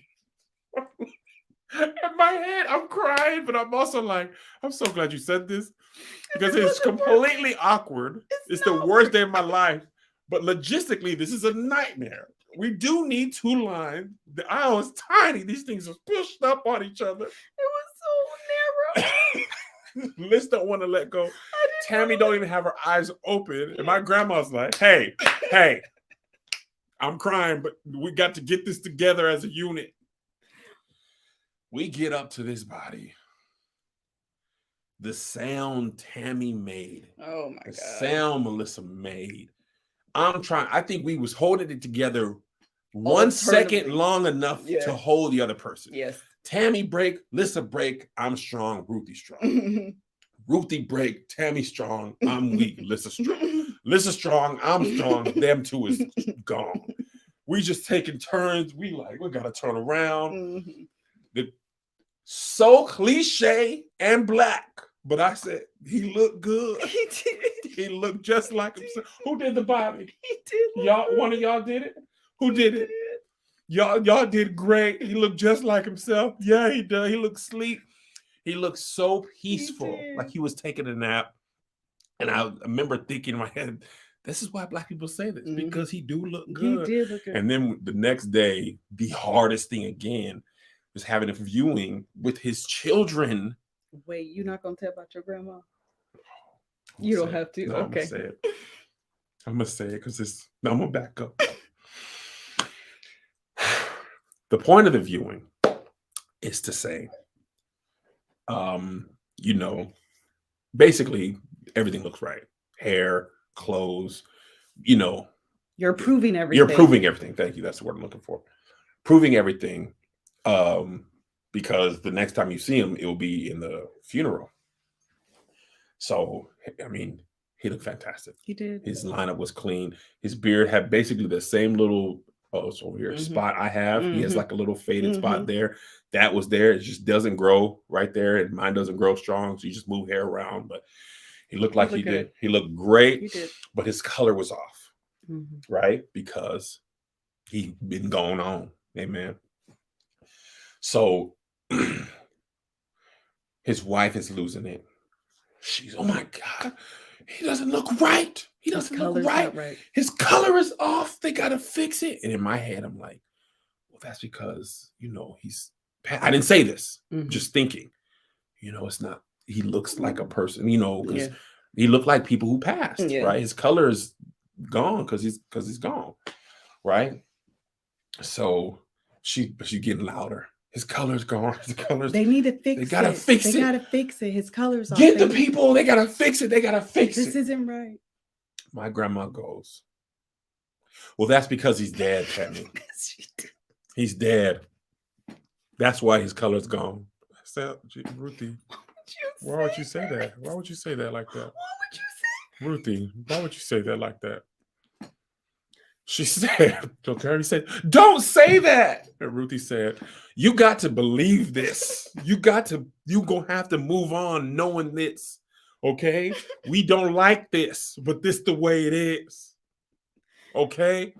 In my head, I'm crying, but I'm also like, I'm so glad you said this because it's completely awkward. It's the worst day of my life. But logistically, this is a nightmare. We do need 2 lines. The aisle is tiny. These things are pushed up on each other. It was so narrow. Liz don't want to let go. Tammy don't even have her eyes open. And my grandma's like, hey, I'm crying, but we got to get this together as a unit. We get up to this body. The sound Tammy made. Oh my God. The sound Melissa made. I think we was holding it together 1 second long enough to hold the other person. Yes. Tammy break, Lissa break, I'm strong, Ruthie strong. Ruthie break, Tammy strong, I'm weak, Lissa strong. Lissa strong, I'm strong, them 2 is gone. We just taking turns. We gotta turn around. So cliche and black. But I said, he looked good. He did. He looked just like himself. Who did the body? He did. One of y'all did it? Who did it? Y'all did great. He looked just like himself. Yeah, he does. He looked sleep. He looked so peaceful, like he was taking a nap. And I remember thinking in my head, this is why black people say this, because he do look good. He did look good. And then the next day, the hardest thing again was having a viewing with his children. Wait, you're not gonna tell about your grandma? You don't have to. No, okay. I'm gonna say it because I'm gonna back up. The point of the viewing is to say, basically everything looks right. Hair, clothes, You're proving everything. You're proving everything. Thank you. That's the word I'm looking for. Proving everything. Because the next time you see him, it will be in the funeral. So, I mean, he looked fantastic. He did. His lineup was clean. His beard had basically the same little it's over here spot I have. He has like a little faded spot there. That was there. It just doesn't grow right there. And mine doesn't grow strong. So you just move hair around. But he looked like he did. He looked great. He did. But his color was off. Right? Because he'd been going on. Amen. So his wife is losing it. She's, oh my God, he doesn't look right. He doesn't look right. His color is off. They got to fix it. And in my head, I'm like, well, that's because, I didn't say this, just thinking, it's not, he looks like a person, because he looked like people who passed, right? His color is gone because he's gone, right? So she getting louder. His color's gone. His colors. They need to fix it. They gotta fix it. They gotta fix it. His color's off. Get the people. They gotta fix it. They gotta fix it. This isn't right. My grandma goes, well, that's because he's dead, Tammy. He's dead. That's why his color's gone. I said, Ruthie, why would you say that? Why would you say that like that? What would you say? Ruthie, why would you say that like that? She said, Carrie said, don't say that. And Ruthie said, you got to believe this. You gonna have to move on knowing this. Okay? We don't like this, but this the way it is. Okay?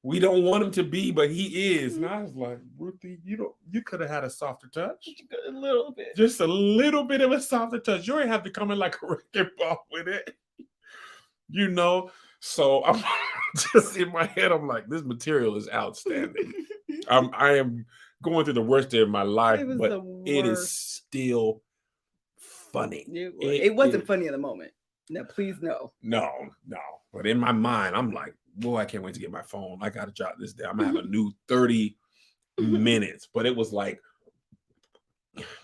We don't want him to be, but he is. And I was like, Ruthie, you could have had a softer touch. A little bit. Just a little bit of a softer touch. You ain't have to come in like a wrecking ball with it. You know? So I'm just in my head, I'm like, this material is outstanding. I am going through the worst day of my life, but it is still funny. It wasn't funny in the moment. No, please no. No. But in my mind, I'm like, boy, I can't wait to get my phone. I got to jot this down. I'm going to have a new 30 minutes. But it was like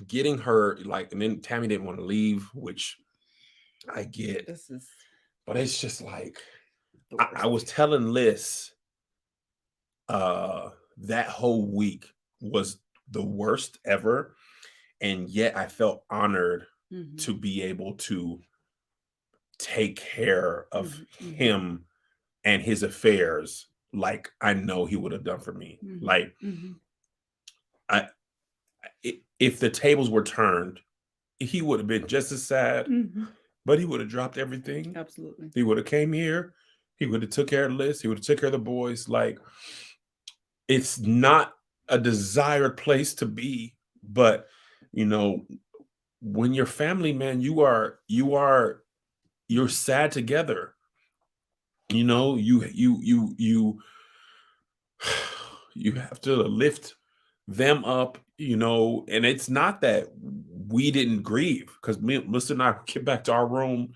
getting her, like, and then Tammy didn't want to leave, which I get. But it's just like, I was telling Liz that whole week was the worst ever. And yet I felt honored to be able to take care of him and his affairs like I know he would have done for me. Like, if the tables were turned, he would have been just as sad, but he would have dropped everything. Absolutely. He would have came here. He would have took care of Liz. He would have took care of the boys. Like, it's not a desired place to be, but you know, when you're family, man, you're sad together. You know, you have to lift them up, you know, and it's not that we didn't grieve, because me, Melissa and I get back to our room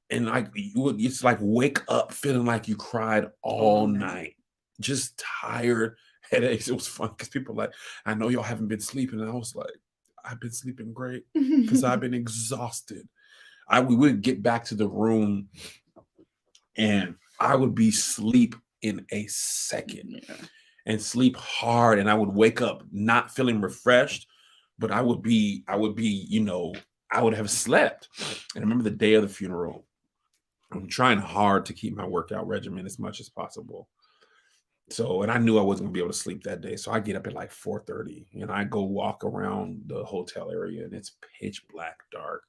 and it's like wake up feeling like you cried all night, just tired, headaches. It was fun because people were like, I know y'all haven't been sleeping. And I was like, I've been sleeping great because I've been exhausted. We would get back to the room and I would be asleep in a second and sleep hard. And I would wake up not feeling refreshed, but I would be, you know, I would have slept. And I remember the day of the funeral, I'm trying hard to keep my workout regimen as much as possible. So, and I knew I wasn't gonna be able to sleep that day. So I get up at like 4:30 and I go walk around the hotel area and it's pitch black dark.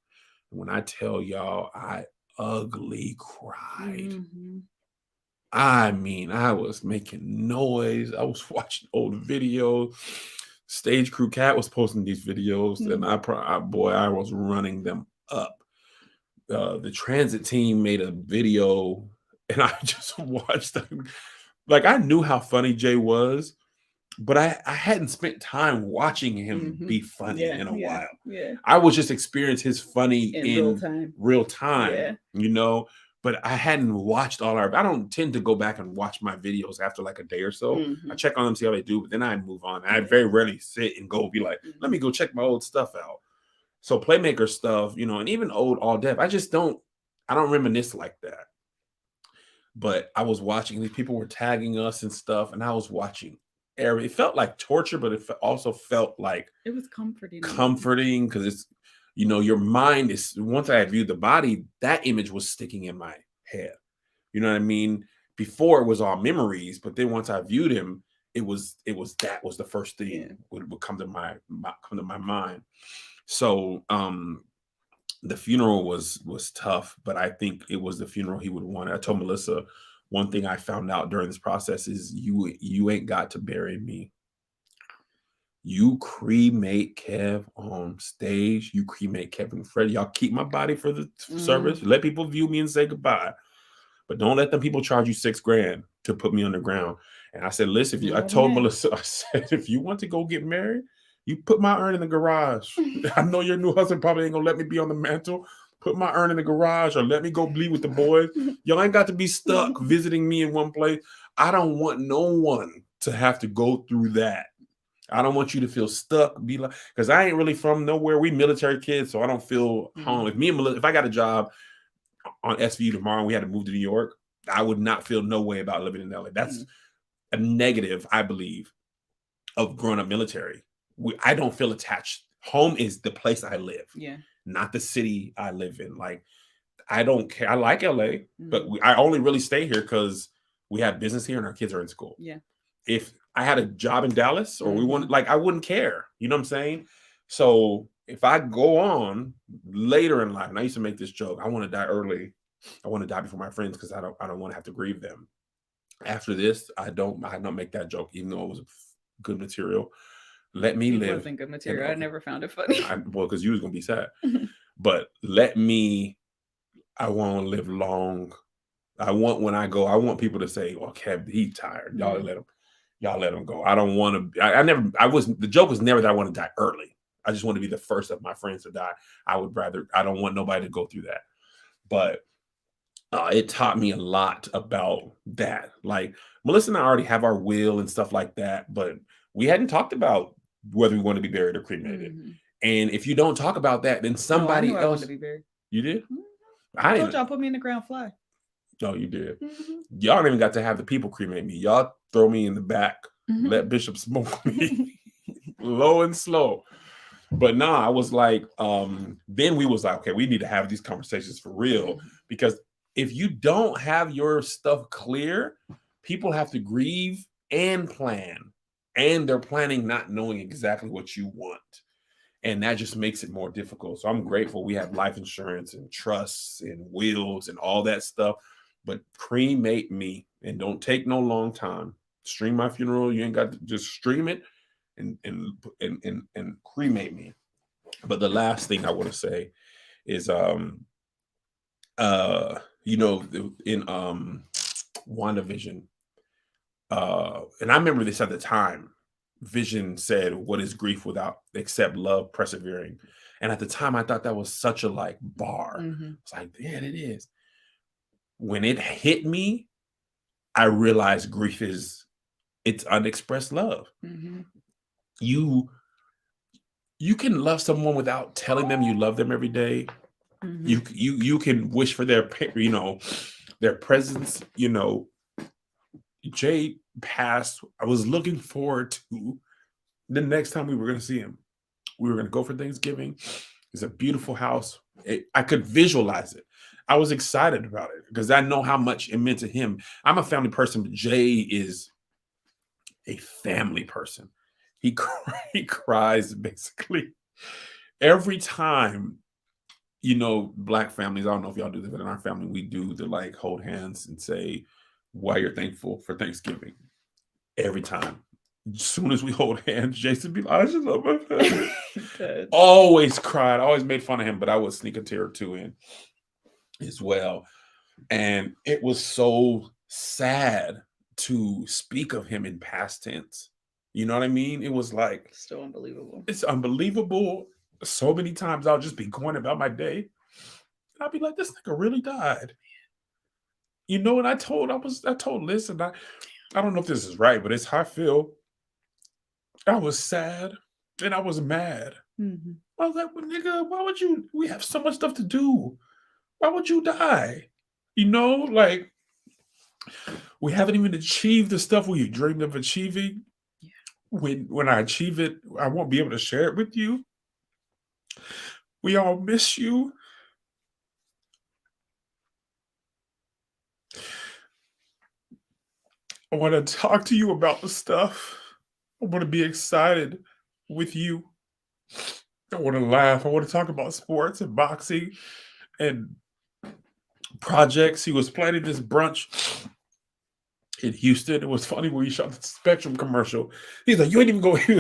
And when I tell y'all, I ugly cried. I mean, I was making noise. I was watching old videos. Stage Crew Cat was posting these videos, and I was running them up. The transit team made a video, and I just watched them. Like, I knew how funny Jay was, but I hadn't spent time watching him be funny in a while. I was just experiencing his funny in real time, you know, but I hadn't watched I don't tend to go back and watch my videos after like a day or so. I check on them, see how they do, but then I move on. I very rarely sit and go be like, let me go check my old stuff out. So Playmaker stuff, you know, and even old All Def, I don't reminisce like that. But I was watching, these people were tagging us and stuff, and I was watching. It felt like torture, but it also felt like it was comforting because it's, you know, your mind is, once I had viewed the body, that image was sticking in my head. You know what I mean? Before it was all memories, but then once I viewed him, that was the first thing would come to my mind. So the funeral was tough, but I think it was the funeral he would want. I told Melissa, one thing I found out during this process is you ain't got to bury me. You cremate Kev on stage. You cremate Kevin and Freddie. Y'all keep my body for the service. Let people view me and say goodbye. But don't let them people charge you $6,000 to put me on the ground. And I said, listen, I told Melissa, I said, if you want to go get married, you put my urn in the garage. I know your new husband probably ain't gonna let me be on the mantle. Put my urn in the garage or let me go bleed with the boys. Y'all ain't got to be stuck visiting me in one place. I don't want no one to have to go through that. I don't want you to feel stuck. Be like, because I ain't really from nowhere. We military kids, so I don't feel home. If I got a job on SVU tomorrow and we had to move to New York, I would not feel no way about living in LA. That's a negative, I believe, of growing up military. I don't feel attached. Home is the place I live, not the city I live in. Like, I don't care. I like LA, but I only really stay here because we have business here and our kids are in school. Yeah. If I had a job in Dallas or we wanted, like, I wouldn't care. You know what I'm saying? So if I go on later in life, and I used to make this joke, I want to die early. I want to die before my friends because I don't want to have to grieve them. After this, I don't make that joke, even though it was good material. Let me live. It wasn't good material. I never found it funny. Well, because you was gonna be sad. But I want to live long. I want people to say, "Oh, Kev, he's tired. Y'all let him go." I don't want to. The joke was never that I want to die early. I just want to be the first of my friends to die. I don't want nobody to go through that. But it taught me a lot about that. Like, Melissa and I already have our will and stuff like that, but we hadn't talked about whether we want to be buried or cremated. And if you don't talk about that, then somebody else. I wanted to be buried. You did? I told y'all, put me in the ground, fly. No, you did. Y'all don't even got to have the people cremate me. Y'all throw me in the back, let Bishop smoke me low and slow. But I was like, then we was like, okay, we need to have these conversations for real, because if you don't have your stuff clear, people have to grieve and plan, and they're planning not knowing exactly what you want. And that just makes it more difficult. So I'm grateful we have life insurance and trusts and wills and all that stuff. But cremate me, and don't take no long time. Stream my funeral. You ain't got to just stream it and cremate me. But the last thing I want to say is in WandaVision, and I remember this at the time. Vision said, "What is grief without except love persevering?" And at the time, I thought that was such a bar. It's like, yeah, it is. When it hit me, I realized grief it's unexpressed love. You can love someone without telling them you love them every day. You can wish for their presence. Jay passed. I was looking forward to the next time we were going to see him. We were going to go for Thanksgiving. It's a beautiful house. I could visualize it. I was excited about it because I know how much it meant to him. I'm a family person, but Jay is a family person. He cries basically every time. Black families, I don't know if y'all do this, but in our family, we do the hold hands and say why you're thankful for Thanksgiving. Every time. As soon as we hold hands, Jason be like, "I just love my family." Always cried, always made fun of him, but I would sneak a tear or two in as well. And it was so sad to speak of him in past tense. You know what I mean? It was still unbelievable. It's unbelievable. So many times I'll just be going about my day. I'll be like, this nigga really died. And I told Liz, and I don't know if this is right, but it's how I feel. I was sad and I was mad. I was like, well, nigga, why would you? We have so much stuff to do. Why would you die? We haven't even achieved the stuff we dreamed of achieving. When I achieve it, I won't be able to share it with you. We all miss you. I want to talk to you about the stuff. I want to be excited with you. I want to laugh. I want to talk about sports and boxing and projects. He was planning this brunch in Houston. It was funny when he shot the Spectrum commercial. He's like, "You ain't even go." He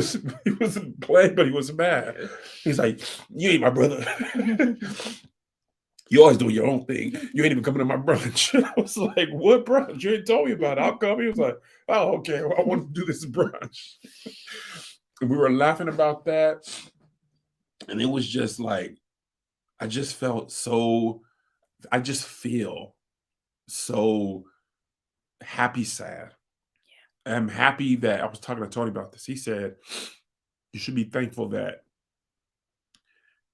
wasn't playing, but he was mad. He's like, "You ain't my brother. You always doing your own thing. You ain't even coming to my brunch." I was like, "What brunch? You ain't told me about it. I'll come." He was like, "Oh, okay. Well, I want to do this brunch." And we were laughing about that. And it was just I just feel so happy, sad. am happy that I was talking to Tony about this. He said, you should be thankful that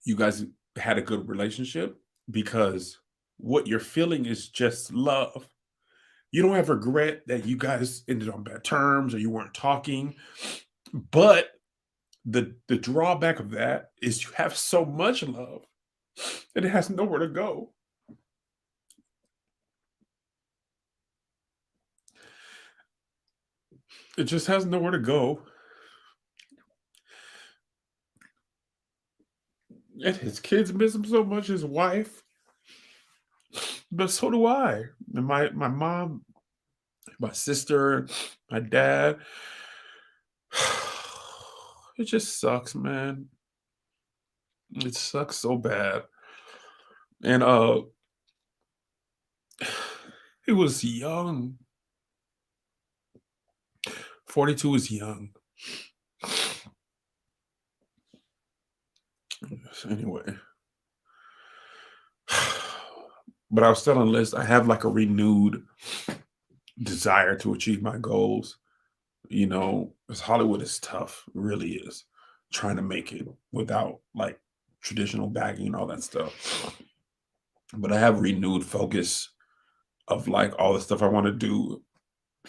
you guys had a good relationship because what you're feeling is just love. You don't have regret that you guys ended on bad terms or you weren't talking. But the drawback of that is you have so much love and it has nowhere to go. It just has nowhere to go. And his kids miss him so much, his wife. But so do I. And my mom, my sister, my dad. It just sucks, man. It sucks so bad. And he was young. 42 is young. Anyway. But I was telling Liz, I have like a renewed desire to achieve my goals. You know, because Hollywood is tough, it really is. Trying to make it without like traditional backing and all that stuff. But I have renewed focus of like all the stuff I want to do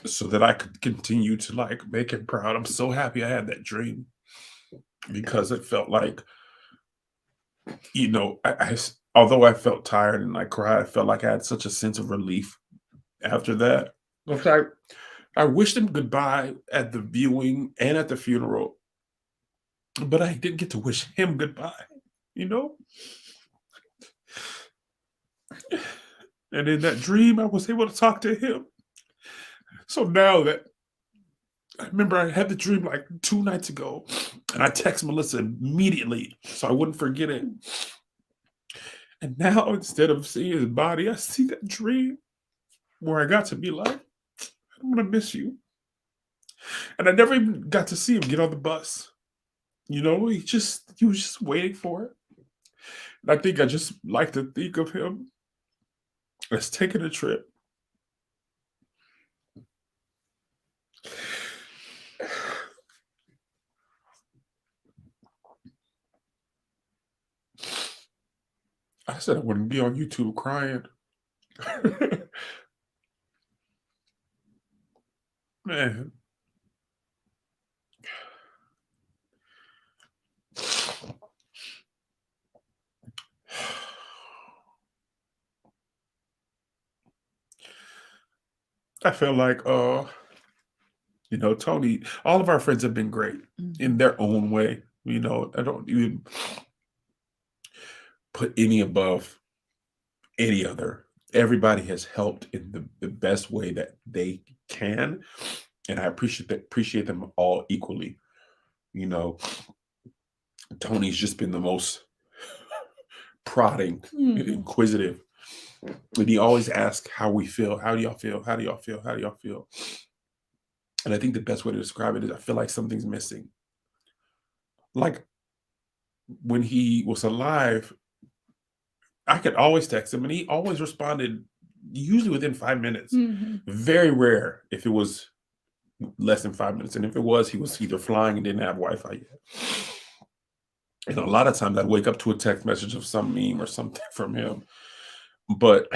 so that I could continue to like make him proud. I'm so happy I had that dream because it felt like, you know, although I felt tired and I cried, I felt like I had such a sense of relief after that. In fact, I wished him goodbye at the viewing and at the funeral, but I didn't get to wish him goodbye, you know? And in that dream, I was able to talk to him. So now that I remember I had the dream like 2 nights ago, and I text Melissa immediately so I wouldn't forget it. And now instead of seeing his body, I see that dream where I got to be like, I'm gonna miss you. And I never even got to see him get on the bus. You know, he was just waiting for it. And I think I just like to think of him as taking a trip. I said I wouldn't be on YouTube crying. Man. I feel like you know, Tony, all of our friends have been great in their own way. You know, I don't even put any above any other. Everybody has helped in the best way that they can. And I appreciate them all equally. You know, Tony's just been the most prodding, inquisitive. And he always asks how we feel. How do y'all feel? How do y'all feel? How do y'all feel? And I think the best way to describe it is I feel like something's missing. Like when he was alive, I could always text him and he always responded usually within 5 minutes. Very rare if it was less than 5 minutes. And if it was, he was either flying and didn't have Wi-Fi yet. And a lot of times I'd wake up to a text message of some meme or something from him. But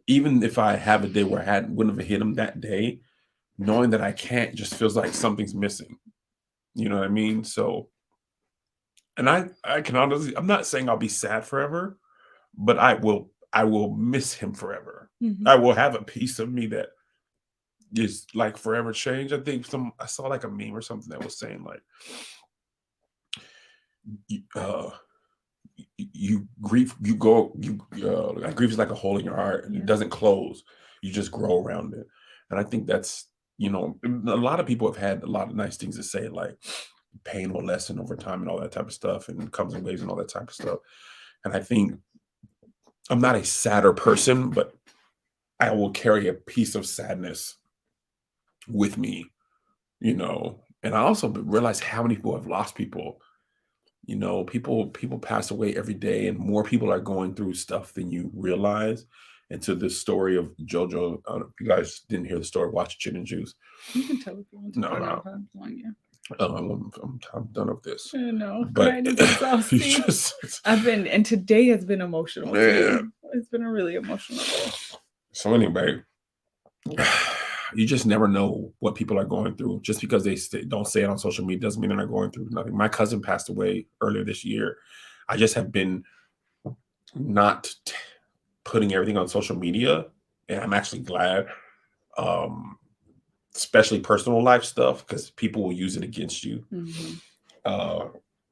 even if I have a day where I wouldn't have hit him that day, knowing that I can't just feels like something's missing. You know what I mean? So, and I can honestly, I'm not saying I'll be sad forever, but I will miss him forever. I will have a piece of me that is like forever changed. I think I saw like a meme or something that was saying like, grief is like a hole in your heart and it doesn't close. You just grow around it. And I think that's, you know, a lot of people have had a lot of nice things to say, like pain will lessen over time and all that type of stuff, and it comes in waves and all that type of stuff. And I think I'm not a sadder person, but I will carry a piece of sadness with me, you know. And I also realize how many people have lost people. You know, people pass away every day, and more people are going through stuff than you realize. into the story of JoJo. If you guys didn't hear the story, watch Gin and Juice. You can tell if you want to. No. I'm done with this. No, but I've been, and today has been emotional. Too. It's been a really emotional day. So anyway, you just never know what people are going through. Just because they don't say it on social media doesn't mean they're not going through nothing. My cousin passed away earlier this year. I just have been not putting everything on social media, and I'm actually glad. Especially personal life stuff, because people will use it against you.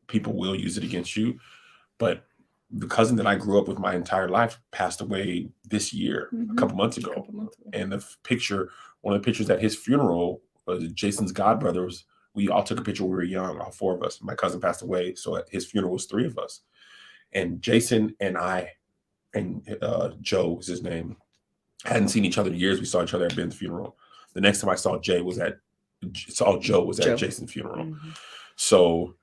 People will use it against you. But the cousin that I grew up with my entire life passed away this year, a couple months ago. And the picture, one of the pictures at his funeral was Jason's godbrothers. We all took a picture when we were young, all four of us. My cousin passed away, so at his funeral was three of us. And Jason and I, and Joe was his name, hadn't seen each other in years. We saw each other at Ben's funeral. The next time I saw Joe was at Jason's funeral. So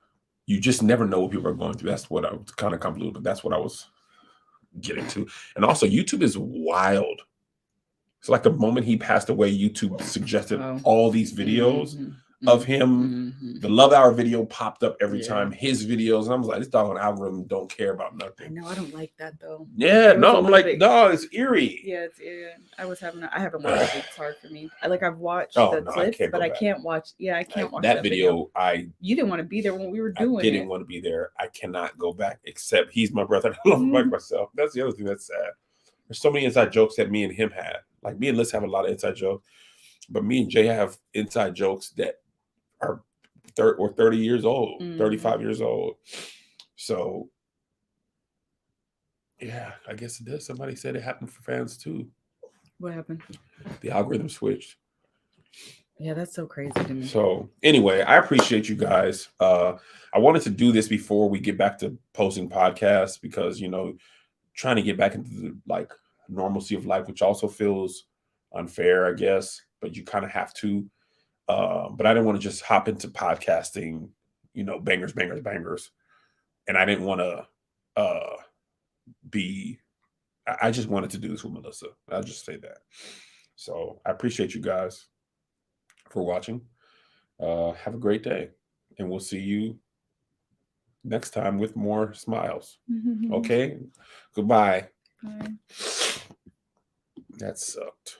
you just never know what people are going through. That's what I was kind of convoluted, but that's what I was getting to. And also, YouTube is wild. So like the moment he passed away, YouTube suggested all these videos of him. The Love Hour video popped up every time, his videos. And I was like, this doggone algorithm don't care about nothing. I know, I don't like that though. Yeah, no, I'm like, no, it's eerie. Yeah, it's eerie. I haven't watched it. It's hard for me. I've watched the clips, but I can't watch. Yeah, I can't watch that video. You didn't want to be there when we were doing it. I didn't want to be there. I cannot go back, except he's my brother. I love him like myself. That's the other thing that's sad. There's so many inside jokes that me and him had. Like me and Liz have a lot of inside jokes, but me and Jay have inside jokes that are 30 years old, 35 years old. So yeah, I guess it does. Somebody said it happened for fans too. What happened? The algorithm switched. Yeah, that's so crazy to me. So anyway, I appreciate you guys. I wanted to do this before we get back to posting podcasts, because trying to get back into the normalcy of life, which also feels unfair, I guess, but you kind of have to. But I didn't want to just hop into podcasting, bangers. And I didn't want to I just wanted to do this with Melissa. I'll just say that. So I appreciate you guys for watching. Have a great day. And we'll see you next time with more smiles. Okay? Goodbye. Bye. That sucked.